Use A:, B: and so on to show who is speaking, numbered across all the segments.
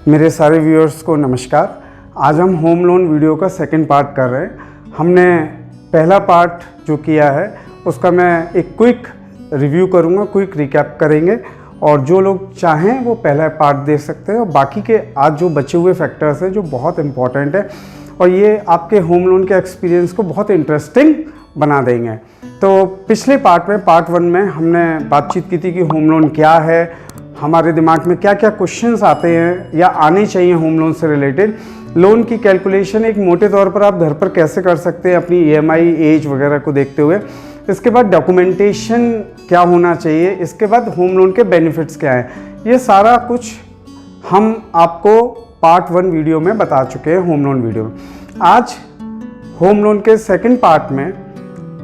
A: मेरे सारे व्यूअर्स को नमस्कार। आज हम होम लोन वीडियो का सेकंड पार्ट कर रहे हैं। हमने पहला पार्ट जो किया है उसका मैं एक क्विक रिव्यू करूंगा, क्विक रिकैप करेंगे और जो लोग चाहें वो पहला पार्ट देख सकते हैं। और बाकी के आज जो बचे हुए फैक्टर्स हैं जो बहुत इंपॉर्टेंट है और ये आपके होम लोन के एक्सपीरियंस को बहुत इंटरेस्टिंग बना देंगे। तो पिछले पार्ट में, पार्ट 1 में हमने बातचीत की थी कि होम लोन क्या है, हमारे दिमाग में क्या क्या क्वेश्चंस आते हैं या आने चाहिए होम लोन से रिलेटेड, लोन की कैलकुलेशन एक मोटे तौर पर आप घर पर कैसे कर सकते हैं अपनी ईएमआई, एज वगैरह को देखते हुए, इसके बाद डॉक्यूमेंटेशन क्या होना चाहिए, इसके बाद होम लोन के बेनिफिट्स क्या हैं, ये सारा कुछ हम आपको पार्ट 1 वीडियो में बता चुके हैं होम लोन वीडियो में। आज होम लोन के सेकंड पार्ट में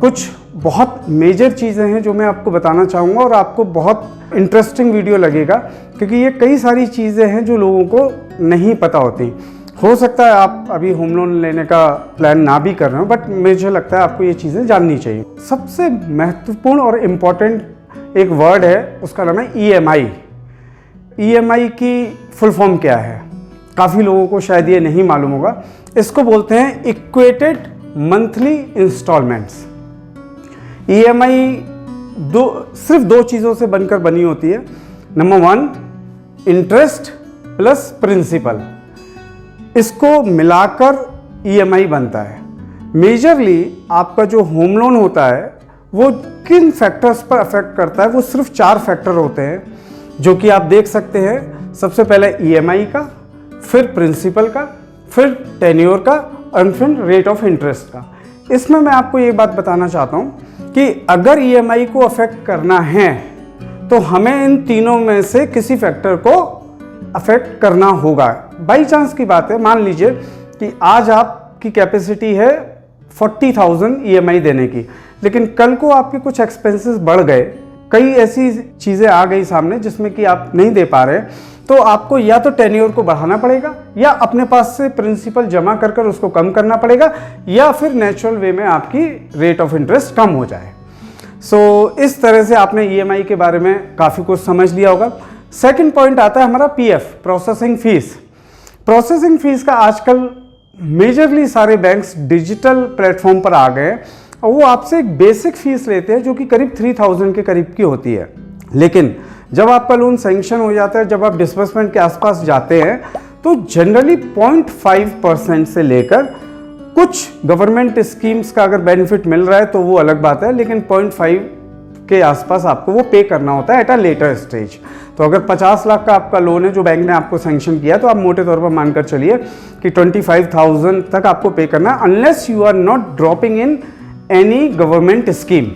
A: कुछ बहुत मेजर चीज़ें हैं जो मैं आपको बताना चाहूँगा और आपको बहुत इंटरेस्टिंग वीडियो लगेगा क्योंकि ये कई सारी चीज़ें हैं जो लोगों को नहीं पता होती। हो सकता है आप अभी होम लोन लेने का प्लान ना भी कर रहे हो, बट मुझे लगता है आपको ये चीज़ें जाननी चाहिए। सबसे महत्वपूर्ण और इम्पॉर्टेंट एक वर्ड है, उसका नाम है ईएमआई। ईएमआई की फुल फॉर्म क्या है, काफ़ी लोगों को शायद ये नहीं मालूम होगा। इसको बोलते हैं इक्वेटेड मंथली इंस्टॉलमेंट्स। ईएमआई सिर्फ दो चीज़ों से बनकर बनी होती है। नंबर 1 इंटरेस्ट प्लस प्रिंसिपल, इसको मिलाकर ईएमआई बनता है। मेजरली आपका जो होम लोन होता है वो किन फैक्टर्स पर अफेक्ट करता है, वो सिर्फ 4 फैक्टर होते हैं जो कि आप देख सकते हैं। सबसे पहले ईएमआई का, फिर प्रिंसिपल का, फिर टेन्योर का और फिर रेट ऑफ इंटरेस्ट का। इसमें मैं आपको ये बात बताना चाहता हूँ कि अगर ईएमआई को अफेक्ट करना है तो हमें इन तीनों में से किसी फैक्टर को अफेक्ट करना होगा। बाई चांस की बात है, मान लीजिए कि आज आपकी कैपेसिटी है 40,000 ईएमआई देने की, लेकिन कल को आपके कुछ एक्सपेंसेस बढ़ गए, कई ऐसी चीज़ें आ गई सामने जिसमें कि आप नहीं दे पा रहे, तो आपको या तो टेन्योर को बढ़ाना पड़ेगा या अपने पास से प्रिंसिपल जमा कर कर उसको कम करना पड़ेगा या फिर नेचुरल वे में आपकी रेट ऑफ इंटरेस्ट कम हो जाए। इस तरह से आपने ईएमआई के बारे में काफ़ी कुछ समझ लिया होगा। सेकंड पॉइंट आता है हमारा PF, processing fees. Processing fees का आजकल मेजरली सारे बैंक्स डिजिटल प्लेटफॉर्म पर आ गए और वो आपसे एक बेसिक फीस लेते हैं जो कि करीब 3,000 के करीब की होती है। लेकिन जब आपका लोन सैंक्शन हो जाता है, जब आप डिसबर्समेंट के आसपास जाते हैं, तो जनरली 0.5% से लेकर कुछ गवर्नमेंट स्कीम्स का अगर बेनिफिट मिल रहा है तो वो अलग बात है, लेकिन 0.5 के आसपास आपको वो पे करना होता है एट अ लेटर स्टेज। तो अगर 50 लाख का आपका लोन है जो बैंक ने आपको सैंक्शन किया, तो आप मोटे तौर पर मानकर चलिए कि 25,000 तक आपको पे करना है, unless you are not dropping in any government scheme.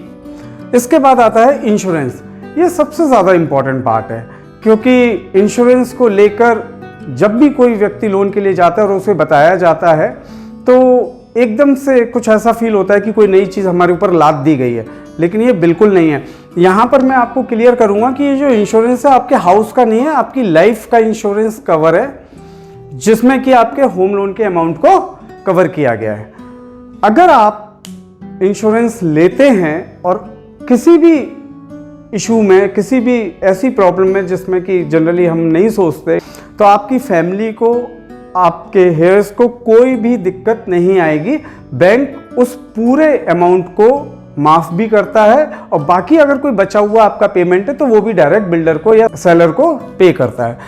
A: इसके बाद आता है इंश्योरेंस। ये सबसे ज़्यादा इम्पॉर्टेंट पार्ट है क्योंकि इंश्योरेंस को लेकर जब भी कोई व्यक्ति लोन के लिए जाता है और उसे बताया जाता है तो एकदम से कुछ ऐसा फील होता है कि कोई नई चीज़ हमारे ऊपर लाद दी गई है, लेकिन ये बिल्कुल नहीं है। यहाँ पर मैं आपको क्लियर करूँगा कि ये जो इंश्योरेंस है आपके हाउस का नहीं है, आपकी लाइफ का इंश्योरेंस कवर है जिसमें कि आपके होम लोन के अमाउंट को कवर किया गया है। अगर आप इंश्योरेंस लेते हैं और किसी भी इशू में, किसी भी ऐसी प्रॉब्लम में जिसमें कि जनरली हम नहीं सोचते, तो आपकी फैमिली को, आपके हेयर्स को कोई भी दिक्कत नहीं आएगी। बैंक उस पूरे अमाउंट को माफ़ भी करता है और बाकी अगर कोई बचा हुआ आपका पेमेंट है तो वो भी डायरेक्ट बिल्डर को या सेलर को पे करता है।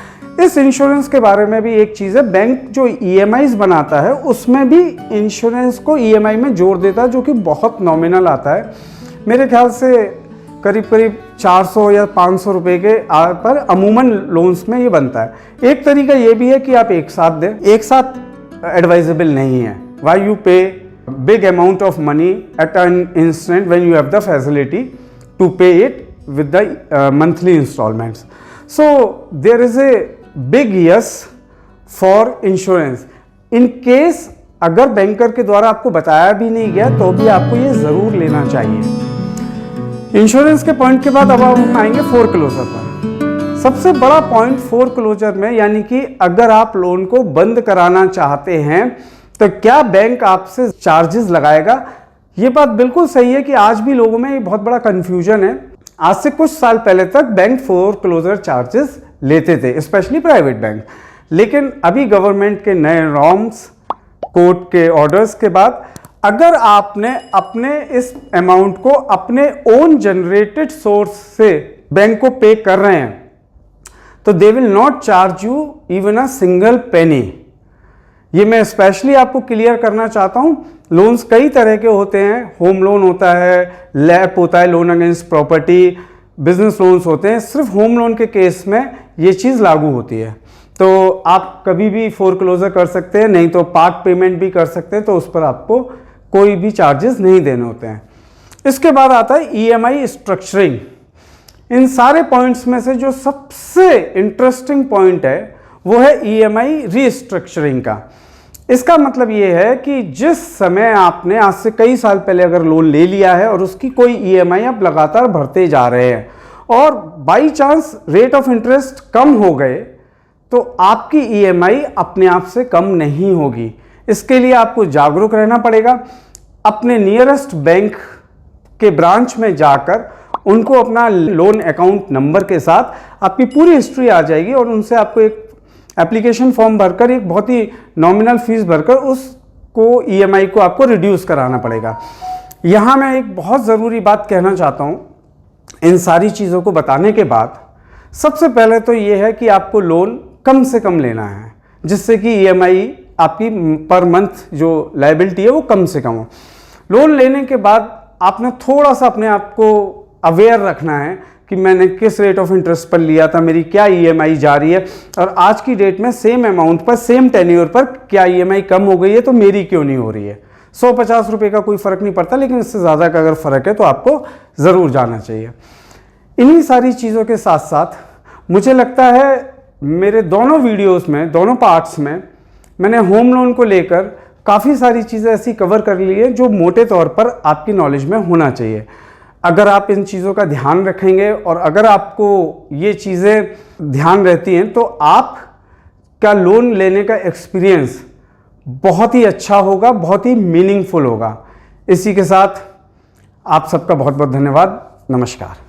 A: इस इंश्योरेंस के बारे में भी एक चीज़ है, बैंक जो ईएमआईज बनाता है उसमें भी इंश्योरेंस को ईएमआई में जोड़ देता है जो कि बहुत नॉमिनल आता है। मेरे ख्याल से करीब 400 या 500 रुपए के पर अमूमन लोन्स में ये बनता है। एक तरीका ये भी है कि आप एक साथ दें, एक साथ एडवाइजेबल नहीं है। Why you pay big amount of money at an instant when you have the facility to pay it with the monthly instalments. So there is a big yes for insurance. In case अगर banker के द्वारा आपको बताया भी नहीं गया तो भी आपको ये ज़रूर लेना चाहिए। इंश्योरेंस के पॉइंट के बाद अब हम आएंगे फोरक्लोजर पर। सबसे बड़ा पॉइंट फोरक्लोजर में, यानी कि अगर आप लोन को बंद कराना चाहते हैं तो क्या बैंक आपसे चार्जेस लगाएगा। ये बात बिल्कुल सही है कि आज भी लोगों में ये बहुत बड़ा कंफ्यूजन है। आज से कुछ साल पहले तक बैंक फोरक्लोजर चार्जेस लेते थे, स्पेशली प्राइवेट बैंक। लेकिन अभी गवर्नमेंट के नए नॉर्म्स, कोर्ट के ऑर्डर्स के बाद अगर आपने अपने इस अमाउंट को अपने ओन जनरेटेड सोर्स से बैंक को पे कर रहे हैं तो they will not charge you even a single penny. ये मैं स्पेशली आपको क्लियर करना चाहता हूं। लोन्स कई तरह के होते हैं, होम लोन होता है, लैप होता है, loan against property, business loans होते हैं। सिर्फ होम लोन के केस में ये चीज़ लागू होती है। तो आप कभी भी फोरक्लोजर कर सकते हैं, नहीं तो पार्ट पेमेंट भी कर सकते हैं, तो उस पर आपको कोई भी चार्जेस नहीं देने होते हैं। इसके बाद आता है ईएमआई स्ट्रक्चरिंग। इन सारे पॉइंट्स में से जो सबसे इंटरेस्टिंग पॉइंट है वो है ईएमआई रीस्ट्रक्चरिंग का। इसका मतलब ये है कि जिस समय आपने आज से कई साल पहले अगर लोन ले लिया है और उसकी कोई ईएमआई आप लगातार भरते जा रहे हैं और by chance rate of interest कम हो गए तो आपकी ईएमआई अपने आप से कम नहीं होगी। इसके लिए आपको जागरूक रहना पड़ेगा। अपने नियरेस्ट बैंक के ब्रांच में जाकर उनको अपना लोन अकाउंट नंबर के साथ आपकी पूरी हिस्ट्री आ जाएगी और उनसे आपको एक एप्लीकेशन फॉर्म भरकर एक बहुत ही नॉमिनल फीस भरकर उसको ईएमआई को आपको रिड्यूस कराना पड़ेगा। यहाँ मैं एक बहुत ज़रूरी बात कहना चाहता हूँ। इन सारी चीज़ों को बताने के बाद सबसे पहले तो ये है कि आपको लोन कम से कम लेना है, जिससे कि ईएमआई आपकी पर मंथ जो लायबिलिटी है वो कम से कम हो। लोन लेने के बाद आपने थोड़ा सा अपने आप को अवेयर रखना है कि मैंने किस रेट ऑफ इंटरेस्ट पर लिया था, मेरी क्या ईएमआई जा रही है और आज की डेट में सेम अमाउंट पर, सेम टेन्योर पर क्या ईएमआई कम हो गई है तो मेरी क्यों नहीं हो रही है। 150 रुपये का कोई फ़र्क नहीं पड़ता, लेकिन इससे ज़्यादा का अगर फ़र्क है तो आपको ज़रूर जाना चाहिए। इन्हीं सारी चीज़ों के साथ साथ मुझे लगता है मेरे दोनों वीडियोस में, दोनों पार्ट्स में मैंने होम लोन को लेकर काफ़ी सारी चीज़ें ऐसी कवर कर ली है जो मोटे तौर पर आपकी नॉलेज में होना चाहिए। अगर आप इन चीज़ों का ध्यान रखेंगे और अगर आपको ये चीज़ें ध्यान रहती हैं तो आपका लोन लेने का एक्सपीरियंस बहुत ही अच्छा होगा, बहुत ही मीनिंगफुल होगा। इसी के साथ आप सबका बहुत बहुत धन्यवाद। नमस्कार।